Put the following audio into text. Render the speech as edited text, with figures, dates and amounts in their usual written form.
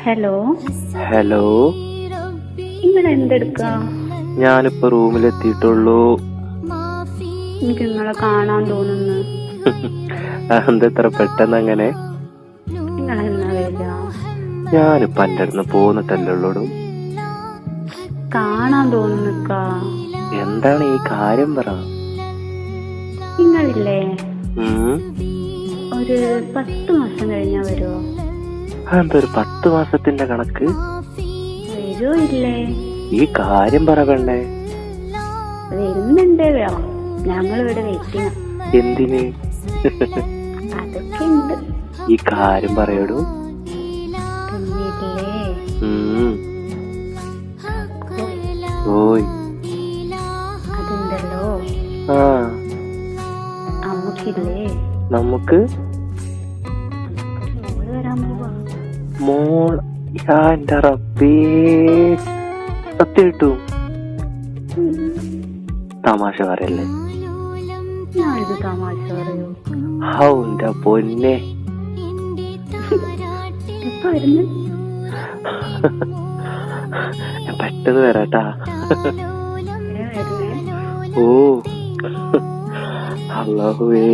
Hello hello, നിങ്ങൾ എന്തെടുക്ക? ഞാനിപ്പോ റൂമിലെത്തിയിട്ടുള്ളൂ. എനിക്ക് നിങ്ങളെ കാണാൻ തോന്നുന്നു. അതെത്ര പെട്ടെന്ന് അങ്ങനെ? നിങ്ങൾ എന്നാ വരിക? ഞാനിപ്പോ എന്റെ അടുത്ത് പോന്നിട്ടല്ലേ ഉള്ളൂ. കാണാൻ തോന്നുന്നിക്ക. എന്താണ് ഈ കാര്യം പറ. നിങ്ങളില്ലേ ഒരു 10 മാസം കഴിഞ്ഞാ വരുമോ? അതെന്താ ഒരു 10 മാസത്തിന്റെ കണക്ക്? വരുമോ ഇല്ലേ? ഈ കാര്യം പറ പെണ്ണേ. വരുന്നുണ്ട്. ഞങ്ങളിവിടെ വെയിറ്റിംഗ്. എന്തിന്? അതൊക്കെ ഉണ്ട്. ഈ കാര്യം പറയടൂ. ഓയ് അതുണ്ടല്ലോ, അമ്മക്കില്ലേ നമുക്ക് വരാൻ പോവാ. മോൾ എന്റെ റബ്ബേ, സത്യം കിട്ടും. തമാശ പറയല്ലേ? ഞാനിത് തമാശ പറയൂ. ഹൗ എന്റെ പൊന്നെ. എപ്പ വരുന്നു? പെട്ടെന്ന് വരാട്ടാ. ഓ അല്ലാഹുവേ.